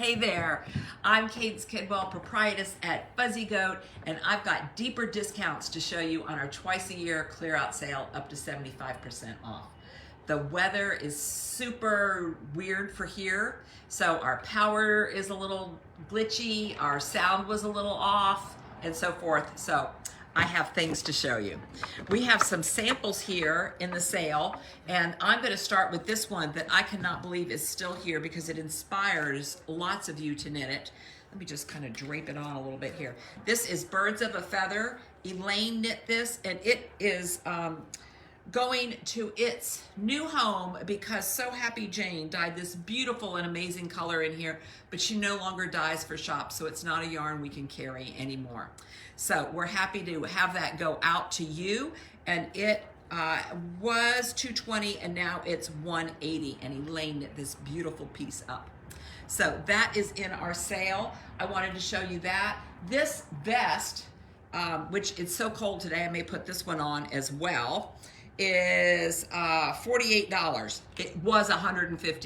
Hey there, I'm Cadence Kidwell, proprietress at Fuzzy Goat, and I've got deeper discounts to show you on our twice a year clear out sale up to 75% off. The weather is super weird for here, so our power is a little glitchy, our sound was a little off, and so forth. So I have things to show you. We have some samples here in the sale, and I'm going to start with this one that I cannot believe is still here because it inspires lots of you to knit it. Let me just kind of drape it on a little bit here. This is Birds of a Feather. Elaine knit this, and it is going to its new home because So Happy Jane dyed this beautiful and amazing color in here, but she no longer dyes for shops, so it's not a yarn we can carry anymore. So we're happy to have that go out to you, and it was $220 and now it's $180, and Elaine knit this beautiful piece up. So that is in our sale. I wanted to show you that. This vest, which it's so cold today, I may put this one on as well, is $48. It was $150.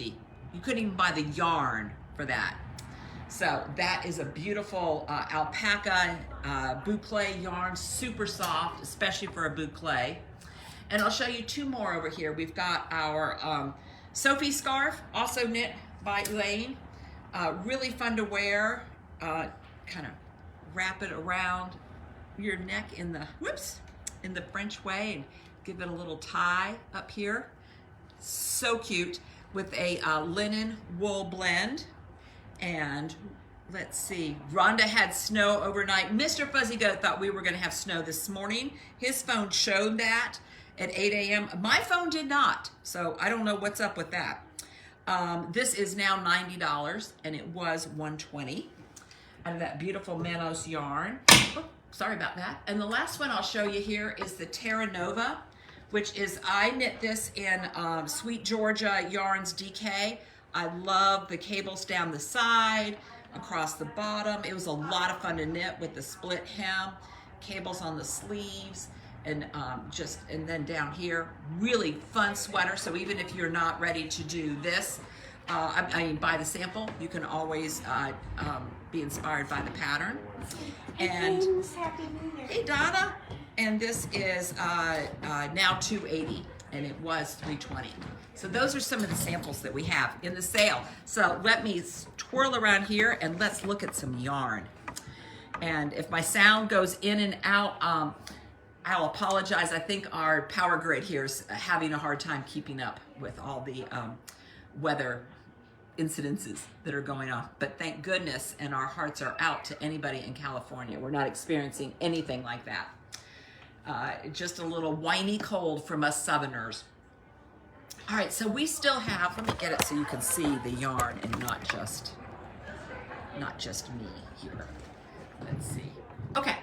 You couldn't even buy the yarn for that. So that is a beautiful alpaca boucle yarn, super soft, especially for a boucle. And I'll show you two more over here. We've got our Sophie scarf, also knit by Elaine. Really fun to wear. Kind of wrap it around your neck in the, in the French way, and give it a little tie up here. So cute, with a linen wool blend. And let's see, Rhonda had snow overnight. Mr. Fuzzy Goat thought we were gonna have snow this morning. His phone showed that at 8 a.m. My phone did not, so I don't know what's up with that. This is now $90 and it was $120. Out of that beautiful Manos yarn. Oh, sorry about that. And the last one I'll show you here is the Terra Nova, which is, I knit this in Sweet Georgia Yarns DK. I love the cables down the side, across the bottom. It was a lot of fun to knit with the split hem, cables on the sleeves, and and then down here, really fun sweater. So even if you're not ready to do this, I mean buy the sample, you can always be inspired by the pattern. And Happy New Year. hey Donna, and this is now $280 and it was $320. So those are some of the samples that we have in the sale. So let me twirl around here and let's look at some yarn. And if my sound goes in and out, I'll apologize. I think our power grid here is having a hard time keeping up with all the weather incidences that are going on. But thank goodness, and our hearts are out to anybody in California. We're not experiencing anything like that. Just a little whiny cold from us Southerners. All right, so we still have, let me get it so you can see the yarn and not just me here. Let's see. Okay,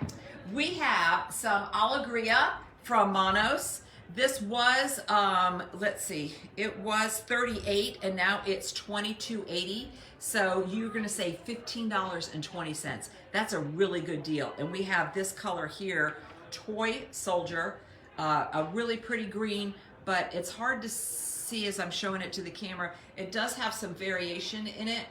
we have some Alegria from Manos. This was, let's see, it was $38 and now it's $22.80. So you're gonna save $15.20. That's a really good deal. And we have this color here, Toy Soldier, a really pretty green, but it's hard to see as I'm showing it to the camera. It does have some variation in it.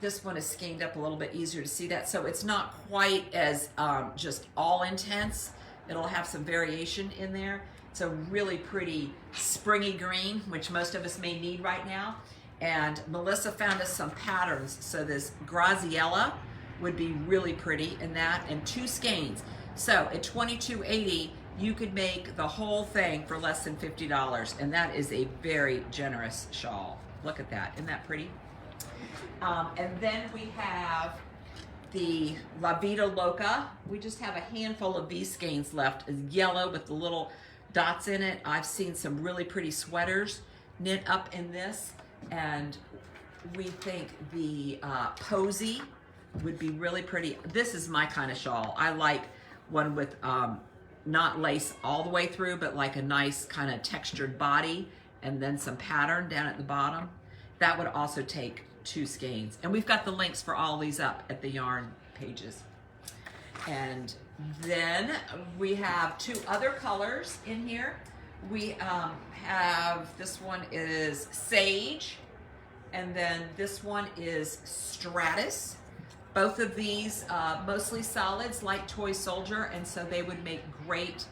This one is skeined up a little bit easier to see that, so it's not quite as just all intense. It'll have some variation in there. It's a really pretty springy green, which most of us may need right now. And Melissa found us some patterns, so this Graziella would be really pretty in that, and two skeins. So at $22.80, you could make the whole thing for less than $50, and that is a very generous shawl. Look at that, isn't that pretty? And then we have the La Vida Loca. We just have a handful of these skeins left. It's yellow with the little dots in it. I've seen some really pretty sweaters knit up in this, and we think the Posy would be really pretty. This is my kind of shawl. I like one with not lace all the way through, but like a nice kind of textured body and then some pattern down at the bottom. That would also take two skeins. And we've got the links for all these up at the yarn pages. And then we have two other colors in here. We have, this one is Sage, And then this one is Stratus. Both of these mostly solids, like Toy Soldier, and so they would make great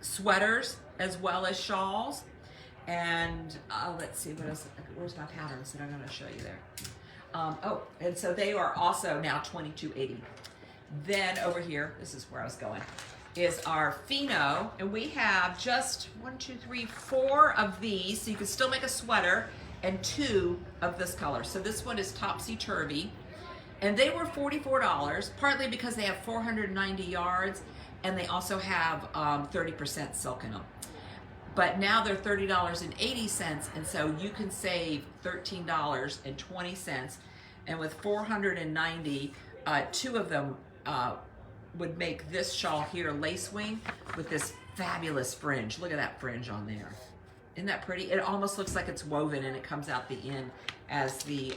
sweaters as well as shawls. And let's see, what else? Where's my patterns that I'm going to show you there? Oh, and so they are also now $22.80. Then over here, this is where I was going, is our Pheno, and we have just 4 of these, so you can still make a sweater, and 2 of this color. So this one is Topsy Turvy, and they were $44, partly because they have 490 yards, and they also have 30% silk in them. But now they're $30.80, and so you can save $13.20, and with 490, 2 of them would make this shawl here lace wing with this fabulous fringe. Look at that fringe on there. Isn't that pretty? It almost looks like it's woven and it comes out the end as the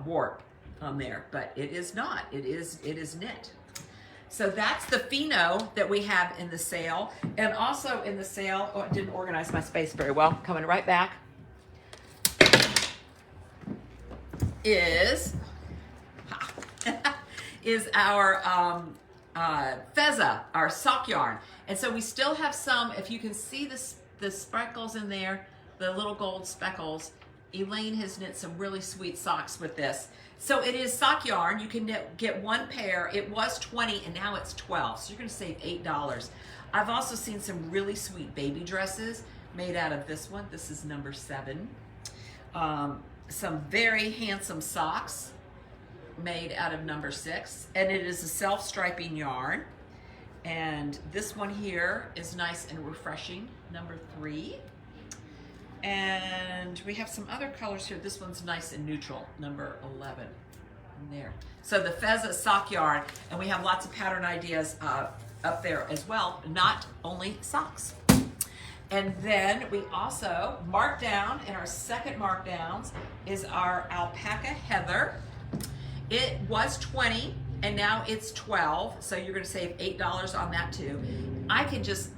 warp on there, but it is not. It is knit. So that's the Pheno that we have in the sale. And also in the sale, oh, I didn't organize my space very well, coming right back, is our Fezza, our sock yarn. And so we still have some, if you can see the speckles in there, the little gold speckles, Elaine has knit some really sweet socks with this. So it is sock yarn. You can get 1 pair. It was $20 and now it's $12. So you're gonna save $8. I've also seen some really sweet baby dresses made out of this one. This is number 7. Some very handsome socks made out of number 6. And it is a self-striping yarn. And this one here is nice and refreshing, number 3. And we have some other colors here. This one's nice and neutral, number 11. There. So the Fezza sock yarn, and we have lots of pattern ideas up there as well, not only socks. And then we also markdown, and our second markdowns is our alpaca heather. It was $20 and now it's $12, so you're gonna save $8 on that too. I can just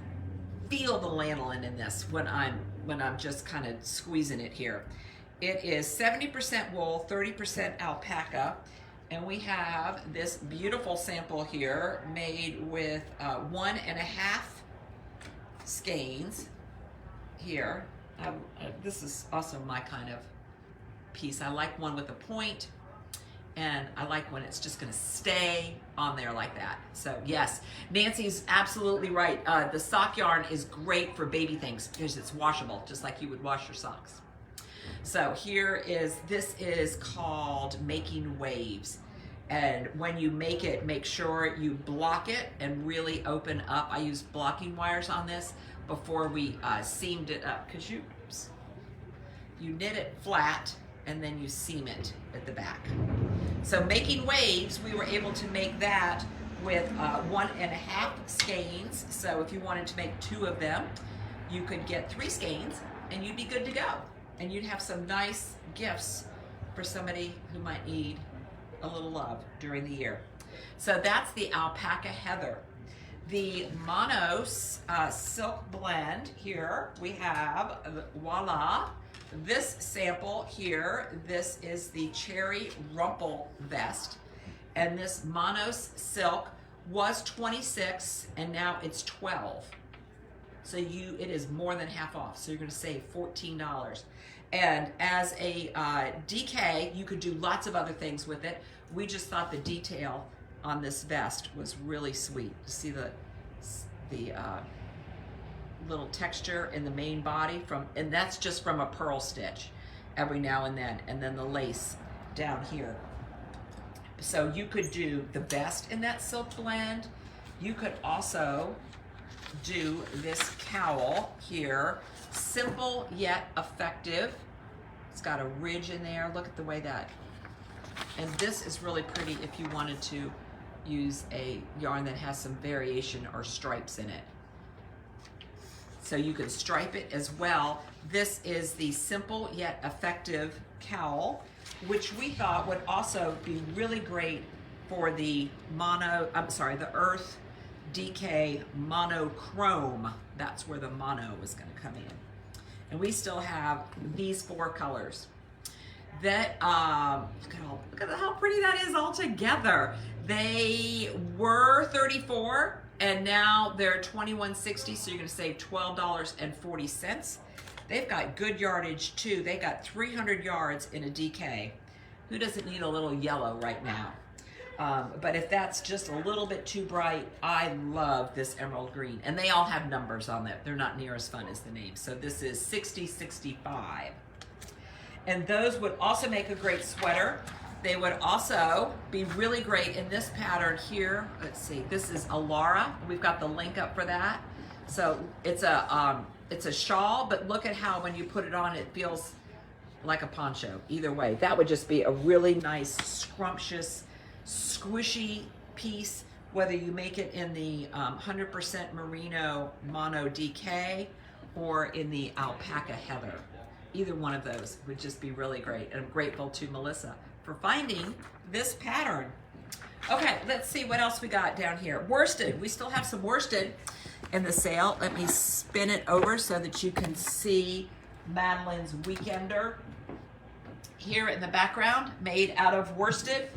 feel the lanolin in this when I'm just kind of squeezing it here. It is 70% wool, 30% alpaca, and we have this beautiful sample here made with 1.5 skeins here. This is also my kind of piece. I like one with a point, and I like when it's just gonna stay on there like that. So yes, Nancy's absolutely right. The sock yarn is great for baby things because it's washable, just like you would wash your socks. So this is called Making Waves. And when you make it, make sure you block it and really open up. I used blocking wires on this before we seamed it up, because you knit it flat and then you seam it at the back. So Making Waves, we were able to make that with 1.5 skeins. So if you wanted to make 2 of them, you could get 3 skeins and you'd be good to go. And you'd have some nice gifts for somebody who might need a little love during the year. So that's the alpaca heather. The Monos silk blend here, we have, voila, this sample here. This is the Cherry Rumple Vest, and this Monos silk was $26 and now it's $12. So it is more than half off. So you're going to save $14. And as a DK, you could do lots of other things with it. We just thought the detail on this vest was really sweet. You see the little texture in the main body and that's just from a purl stitch every now and then the lace down here. So you could do the vest in that silk blend. You could also do this cowl here, simple yet effective. It's got a ridge in there. Look at the way that, and this is really pretty if you wanted to use a yarn that has some variation or stripes in it. So you can stripe it as well. This is the simple yet effective cowl, which we thought would also be really great for the Urth DK monochrome. That's where the mono is going to come in. And we still have these 4 colors. That, look at how pretty that is all together. They were $34 and now they're $21.60, so you're gonna save $12.40. They've got good yardage too. They got 300 yards in a DK. Who doesn't need a little yellow right now? But if that's just a little bit too bright, I love this emerald green. And they all have numbers on them. They're not near as fun as the names. So this is 6065. And those would also make a great sweater. They would also be really great in this pattern here. Let's see, this is Alara. We've got the link up for that. So it's a shawl, but look at how when you put it on, it feels like a poncho. Either way, that would just be a really nice, scrumptious, squishy piece, whether you make it in the 100% merino mono DK or in the alpaca heather. Either one of those would just be really great. And I'm grateful to Melissa for finding this pattern. Okay, let's see what else we got down here. Worsted, we still have some worsted in the sale. Let me spin it over so that you can see Madeline's Weekender here in the background, made out of worsted.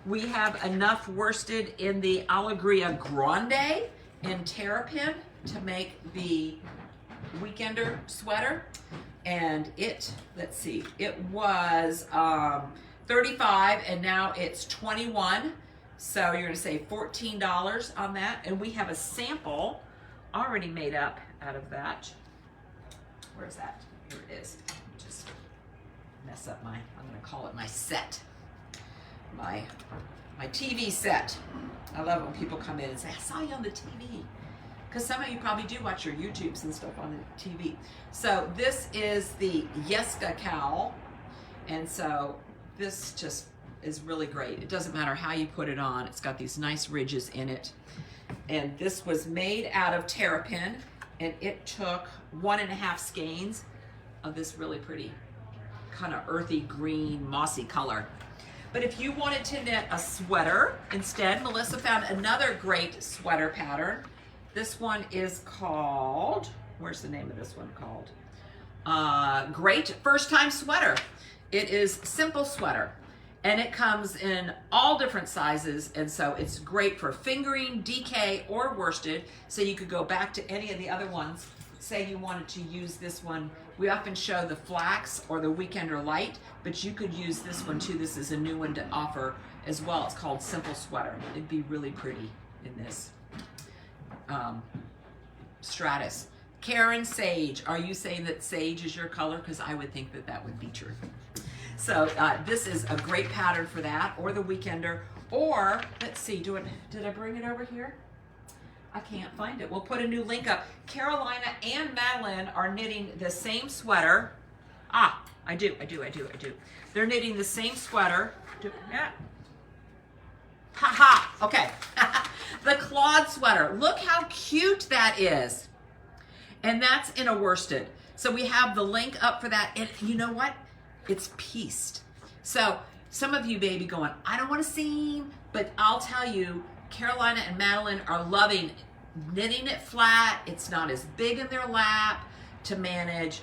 We have enough worsted in the Alegria Grande in Terrapin to make the Weekender sweater. And it, let's see, it was 35 and now it's 21. So you're gonna save $14 on that. And we have a sample already made up out of that. Where's that? Here it is. Just mess up my, I'm gonna call it my set. My TV set. I love it when people come in and say, I saw you on the TV. Because some of you probably do watch your YouTubes and stuff on the TV. So this is the Yeska cowl. And so this just is really great. It doesn't matter how you put it on. It's got these nice ridges in it. And this was made out of Terrapin. And it took 1.5 skeins of this really pretty kind of earthy green, mossy color. But if you wanted to knit a sweater instead, Melissa found another great sweater pattern. This one is called, where's the name of this one called? Great First Time Sweater. It is simple sweater and it comes in all different sizes, and so it's great for fingering, DK, or worsted. So you could go back to any of the other ones. Say you wanted to use this one. We often show the flax or the Weekender light, but you could use this one too. This is a new one to offer as well. It's called Simple Sweater. It'd be really pretty in this. Stratus. Karen Sage, are you saying that sage is your color? Because I would think that that would be true. So this is a great pattern for that, or the Weekender, or let's see, did I bring it over here? I can't find it. We'll put a new link up. Carolina and Madeline are knitting the same sweater. Ah, I do. They're knitting the same sweater. Yeah. Ha-ha, okay. The Claude sweater. Look how cute that is. And that's in a worsted. So we have the link up for that. And you know what? It's pieced. So some of you may be going, I don't want to seam, but I'll tell you, Carolina and Madeline are loving knitting it flat. It's not as big in their lap to manage.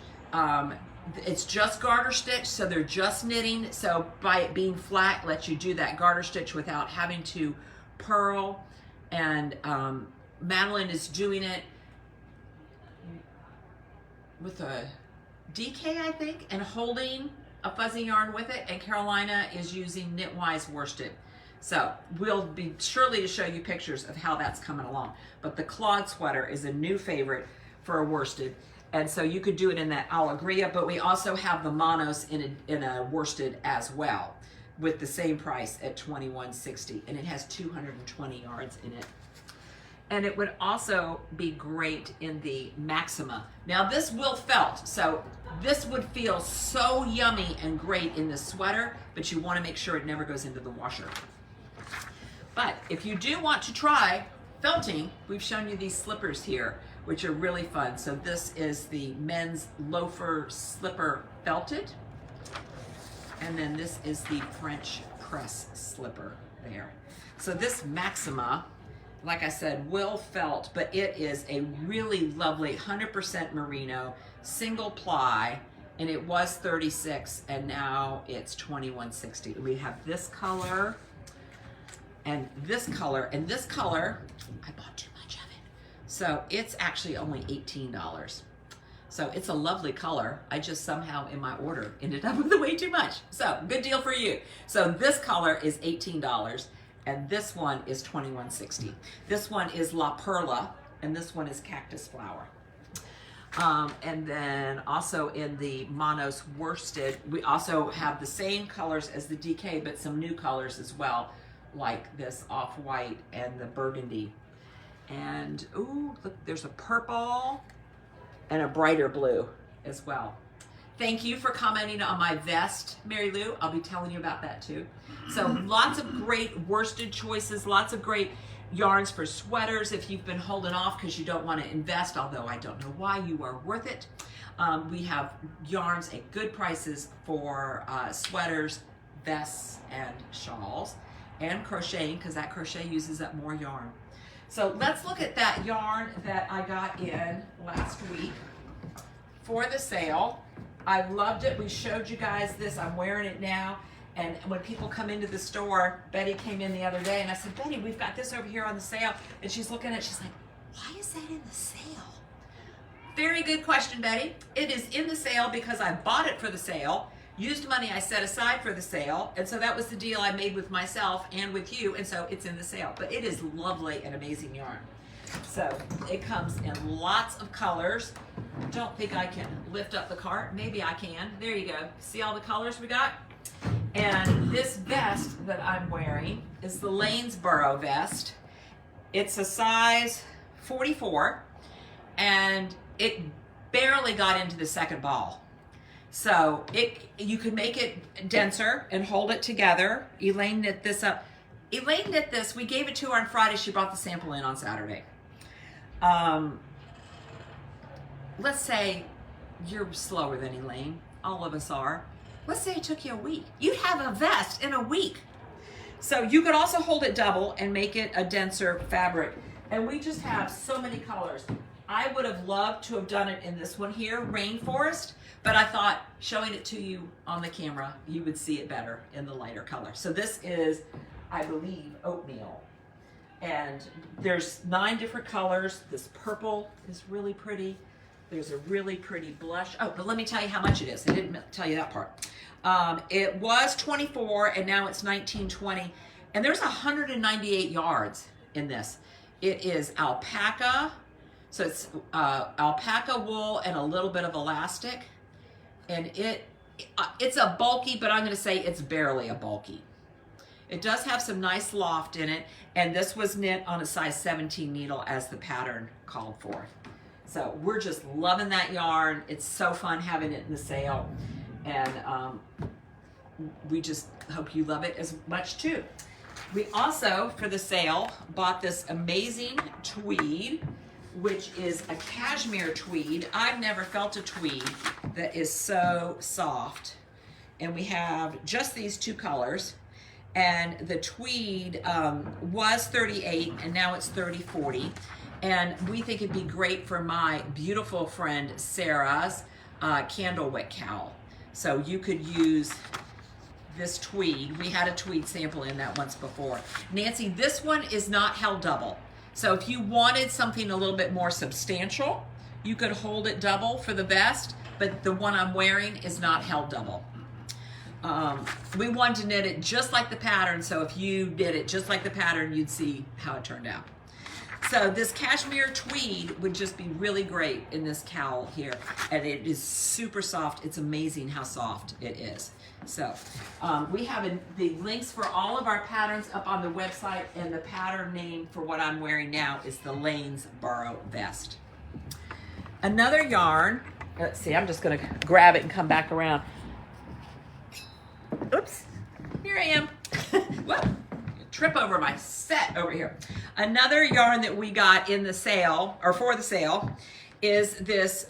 It's just garter stitch, so they're just knitting. So by it being flat, lets you do that garter stitch without having to purl. And Madeline is doing it with a DK, I think, and holding a fuzzy yarn with it. And Carolina is using Knitwise worsted. So we'll be surely to show you pictures of how that's coming along. But the Claude sweater is a new favorite for a worsted. And so you could do it in that Alegria, but we also have the Monos in a worsted as well with the same price at $21.60. And it has 220 yards in it. And it would also be great in the Maxima. Now this will felt, so this would feel so yummy and great in the sweater, but you want to make sure it never goes into the washer. But if you do want to try felting, we've shown you these slippers here, which are really fun. So this is the men's loafer slipper felted. And then this is the French press slipper there. So this Maxima, like I said, will felt, but it is a really lovely 100% merino. single ply, and it was $36, and now it's $21.60. We have this color and this color, and this color, I bought too much of it. So it's actually only $18. So it's a lovely color. I just somehow in my order ended up with way too much. So good deal for you. So this color is $18, and this one is $21.60. This one is La Perla, and this one is Cactus Flower. And then also in the Monos worsted, we also have the same colors as the DK, but some new colors as well, like this off-white and the burgundy. And ooh, look, there's a purple and a brighter blue as well. Thank you for commenting on my vest, Mary Lou. I'll be telling you about that too. So lots of great worsted choices, lots of great yarns for sweaters if you've been holding off because you don't want to invest, although I don't know why. You are worth it. We have yarns at good prices for sweaters, vests, and shawls, and crocheting, because that crochet uses up more yarn. So let's look at that yarn that I got in last week for the sale. I loved it. We showed you guys this. I'm wearing it now. And when people come into the store, Betty came in the other day and I said, Betty, we've got this over here on the sale. And she's looking at it, she's like, why is that in the sale? Very good question, Betty. It is in the sale because I bought it for the sale, used money I set aside for the sale, and so that was the deal I made with myself and with you, and so it's in the sale. But it is lovely and amazing yarn. So it comes in lots of colors. Don't think I can lift up the cart. Maybe I can. There you go. See all the colors we got? And this vest that I'm wearing is the Lanesboro Vest. It's a size 44, and it barely got into the second ball. So you can make it denser and hold it together. Elaine knit this up. Elaine knit this. We gave it to her on Friday. She brought the sample in on Saturday. Let's say you're slower than Elaine. All of us are. Let's say it took you a week. You'd have a vest in a week. So you could also hold it double and make it a denser fabric. And we just have so many colors. I would have loved to have done it in this one here, Rainforest, but I thought showing it to you on the camera, you would see it better in the lighter color. So this is, I believe, oatmeal. And there's 9 different colors. This purple is really pretty. There's a really pretty blush. Oh, but let me tell you how much it is. I didn't tell you that part. It was 24 and now it's 19.20. And there's 198 yards in this. It is alpaca. So it's alpaca wool and a little bit of elastic. And it's a bulky, but I'm going to say it's barely a bulky. It does have some nice loft in it. And this was knit on a size 17 needle as the pattern called for. So we're just loving that yarn. It's so fun having it in the sale. And we just hope you love it as much too. We also, for the sale, bought this amazing tweed, which is a cashmere tweed. I've never felt a tweed that is so soft. And we have just these 2 colors. And the tweed was 38 and now it's 30/40. And we think it'd be great for my beautiful friend Sarah's candle wick cowl. So you could use this tweed. We had a tweed sample in that once before. Nancy, this one is not held double. So if you wanted something a little bit more substantial, you could hold it double for the vest, but the one I'm wearing is not held double. We wanted to knit it just like the pattern, so if you did it just like the pattern, you'd see how it turned out. So this cashmere tweed would just be really great in this cowl here, and it is super soft. It's amazing how soft it is. So we have the links for all of our patterns up on the website, and the pattern name for what I'm wearing now is the Lanesboro Vest. Another yarn, let's see, I'm just gonna grab it and come back around. Oops, here I am. Whoa, trip over my set over here. Another yarn that we got in the sale, or for the sale, is this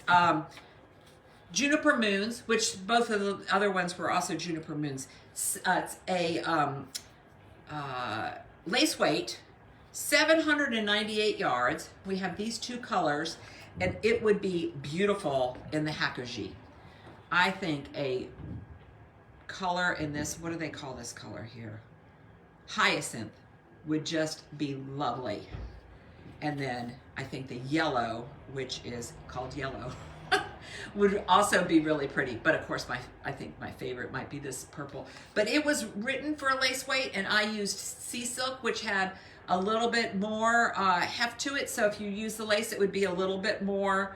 Juniper Moons, which both of the other ones were also Juniper Moons. It's a lace weight, 798 yards. We have these 2 colors, and it would be beautiful in the Hakoji. I think a color in this, what do they call this color here? Hyacinth would just be lovely. And then I think the yellow, which is called yellow, would also be really pretty. But of course, I think my favorite might be this purple. But it was written for a lace weight, and I used sea silk, which had a little bit more heft to it. So if you use the lace, it would be a little bit more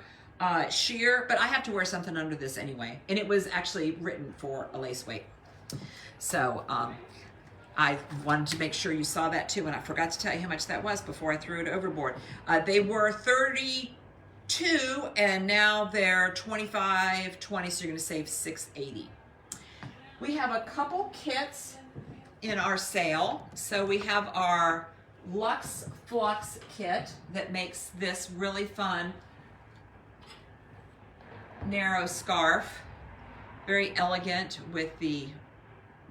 sheer. But I have to wear something under this anyway. And it was actually written for a lace weight. So I wanted to make sure you saw that too, and I forgot to tell you how much that was before I threw it overboard. They were $32, and now they're $25.20, so you're gonna save $6.80. We have a couple kits in our sale. So we have our Lux Flux kit that makes this really fun narrow scarf, very elegant with the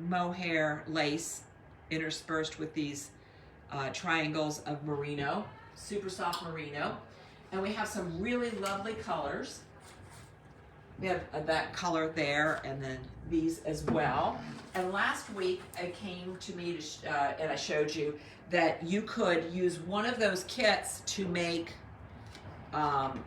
mohair lace interspersed with these triangles of merino, super soft merino. And we have some really lovely colors. We have that color there, and then these as well. And last week it came to me and I showed you that you could use one of those kits to make I'm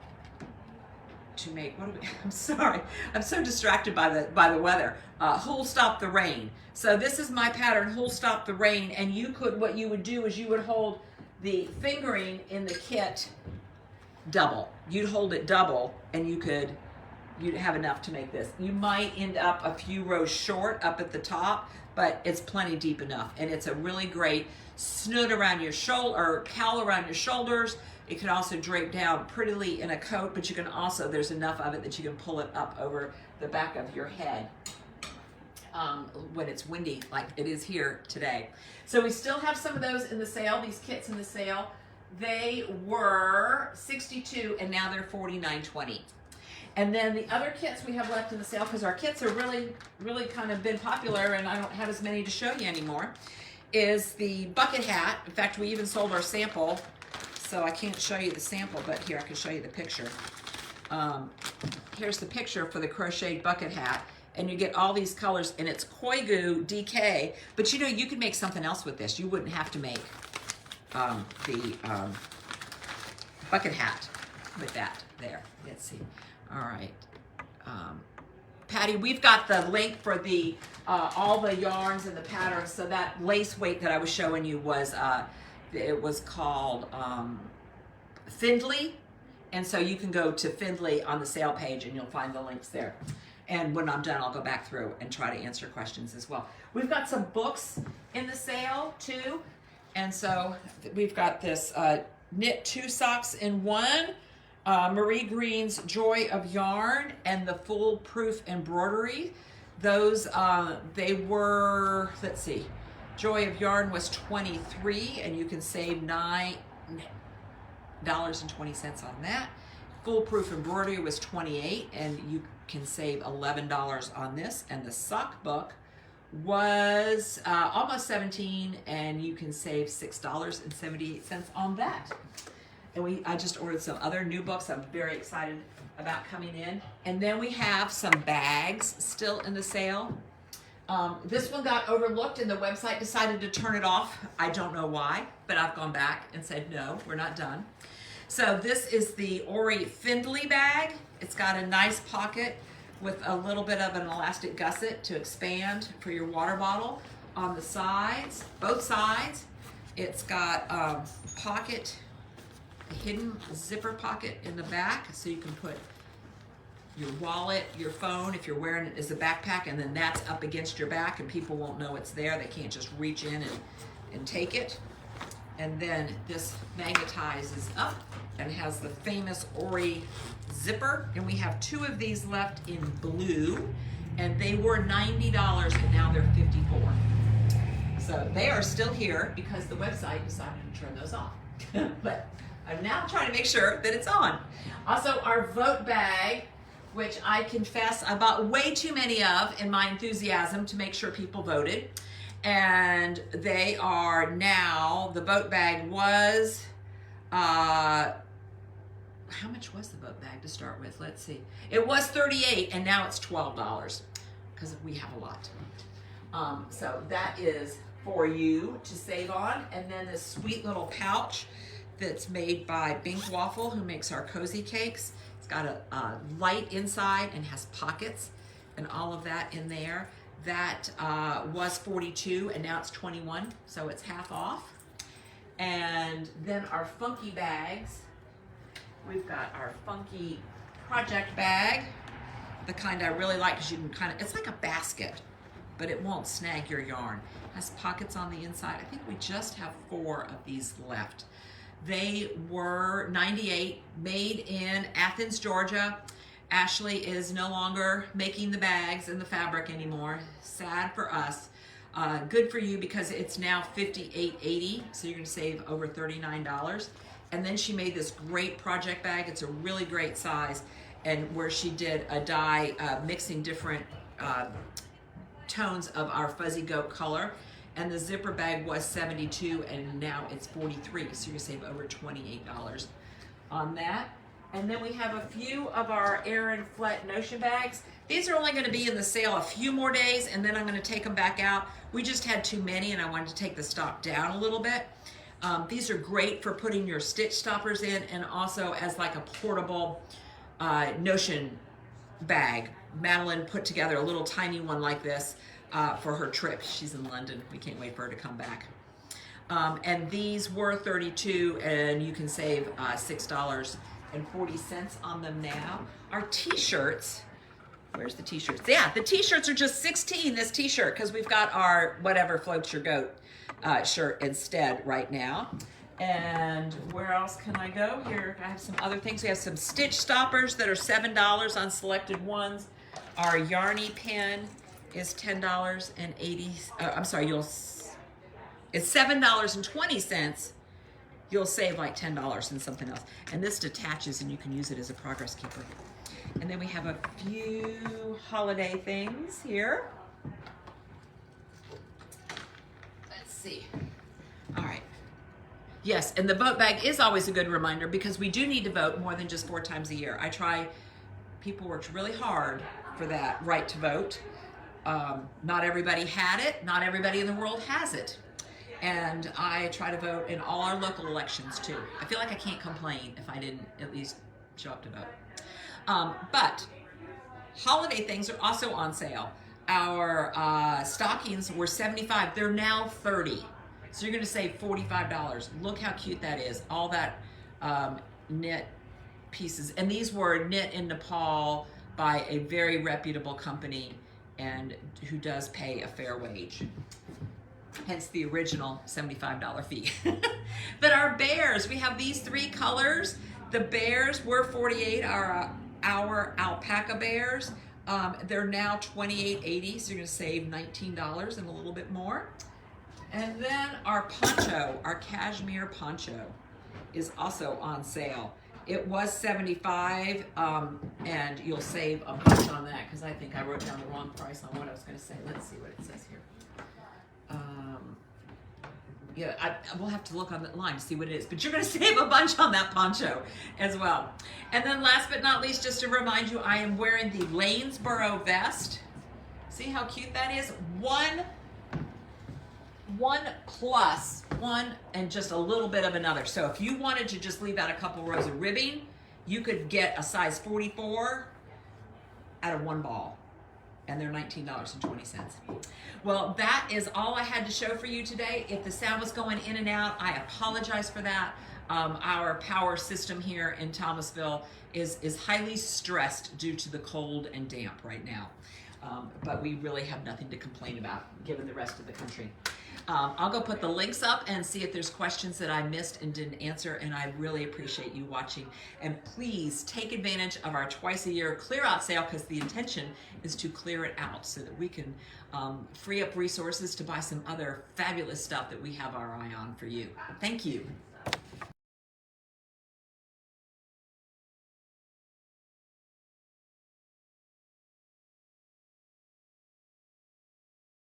sorry, I'm so distracted by the weather. Who'll Stop the Rain. So this is my pattern, Who'll Stop the Rain, and what you would do is you would hold the fingering in the kit double. You'd hold it double, and you'd have enough to make this. You might end up a few rows short up at the top, but it's plenty deep enough, and it's a really great snood around your shoulder, or cowl around your shoulders. It can also drape down prettily in a coat, but you can also, there's enough of it that you can pull it up over the back of your head when it's windy like it is here today. So we still have some of those in the sale, these kits in the sale. They were $62 and now they're $49.20. And then the other kits we have left in the sale, because our kits are really kind of been popular and I don't have as many to show you anymore, is the bucket hat. In fact, we even sold our sample. So I can't show you the sample, but here I can show you the picture. Here's the picture for the crocheted bucket hat, and you get all these colors, and it's Koigu DK. But you know, you could make something else with this. You wouldn't have to make the bucket hat with that there. Let's see. All right. Patty, we've got the link for the all the yarns and the patterns. So that lace weight that I was showing you was it was called Findley, and so you can go to Findley on the sale page and you'll find the links there. And when I'm done, I'll go back through and try to answer questions as well. We've got some books in the sale too, and so we've got this Knit 2 Socks in 1, Marie Green's Joy of Yarn, and the Foolproof Embroidery. Those they were, let's see, Joy of Yarn was $23, and you can save $9.20 on that. Foolproof Embroidery was $28, and you can save $11 on this. And the sock book was almost $17, and you can save $6.78 on that. And I just ordered some other new books I'm very excited about coming in. And then we have some bags still in the sale. This one got overlooked and the website decided to turn it off. I don't know why, but I've gone back and said, no, we're not done. So this is the Ori Findley bag. It's got a nice pocket with a little bit of an elastic gusset to expand for your water bottle on the sides, both sides. It's got a hidden zipper pocket in the back, so you can put your wallet, your phone, if you're wearing it as a backpack, and then that's up against your back and people won't know it's there. They can't just reach in and take it. And then this magnetizes up and has the famous Ori zipper. And we have 2 of these left in blue, and they were $90 and now they're $54. So they are still here because the website decided to turn those off. But I'm now trying to make sure that it's on. Also, our vote bag, which I confess I bought way too many of in my enthusiasm to make sure people voted. And they are now, the vote bag was how much was the boat bag to start with? Let's see. It was $38 and now it's $12 because we have a lot. So that is for you to save on. And then this sweet little pouch that's made by Bink Waffle, who makes our cozy cakes. It's got a light inside and has pockets and all of that in there. That was $42 and now it's $21, so it's half off. And then our funky bags. We've got our funky project bag, the kind I really like because you can kind of, it's like a basket, but it won't snag your yarn. It has pockets on the inside. I think we just have 4 of these left. They were $98, made in Athens, Georgia. Ashley is no longer making the bags and the fabric anymore. Sad for us. Good for you because it's now $58.80, so you're gonna save over $39. And then she made this great project bag. It's a really great size, and where she did a dye mixing different tones of our fuzzy goat color. And the zipper bag was $72 and now it's $43, so you're gonna save over $28 on that. And then we have a few of our Aran Flat Notion bags. These are only gonna be in the sale a few more days and then I'm gonna take them back out. We just had too many and I wanted to take the stock down a little bit. These are great for putting your stitch stoppers in and also as like a portable Notion bag. Madeline put together a little tiny one like this for her trip. She's in London. We can't wait for her to come back. And these were $32 and you can save $6.40 on them now. Our t-shirts, where's the t-shirts? Yeah, the t-shirts are just $16, this t-shirt, because we've got our whatever floats your goat shirt instead right now. And where else can I go? Here, I have some other things. We have some stitch stoppers that are $7 on selected ones. Our Yarnie pin is $10.80. I'm sorry, it's $7.20. You'll save like $10 and something else. And this detaches and you can use it as a progress keeper. And then we have a few holiday things here. Let's see. All right. Yes, and the vote bag is always a good reminder because we do need to vote more than just 4 times a year. I try, people worked really hard for that right to vote. Not everybody had it, not everybody in the world has it. And I try to vote in all our local elections too. I feel like I can't complain if I didn't at least show up to vote. But holiday things are also on sale. Our stockings were $75, they're now $30. So you're gonna save $45. Look how cute that is. All that knit pieces. And these were knit in Nepal by a very reputable company and who does pay a fair wage. Hence the original $75 fee. But our bears, we have these 3 colors. The bears were $48, our alpaca bears. They're now $28.80, so you're gonna save $19 and a little bit more. And then our poncho, our cashmere poncho, is also on sale. It was $75, and you'll save a bunch on that because I think I wrote down the wrong price on what I was going to say. Let's see what it says here. Yeah, we'll have to look on the line to see what it is, but you're going to save a bunch on that poncho as well. And then last but not least, just to remind you, I am wearing the Lanesboro Vest. See how cute that is? One plus one and just a little bit of another. So if you wanted to just leave out a couple rows of ribbing, you could get a size 44 out of 1 ball. And they're $19.20. Well, that is all I had to show for you today. If the sound was going in and out, I apologize for that. Our power system here in Thomasville is highly stressed due to the cold and damp right now. But we really have nothing to complain about given the rest of the country. I'll go put the links up and see if there's questions that I missed and didn't answer, and I really appreciate you watching. And please take advantage of our twice-a-year clear-out sale because the intention is to clear it out so that we can free up resources to buy some other fabulous stuff that we have our eye on for you. Thank you.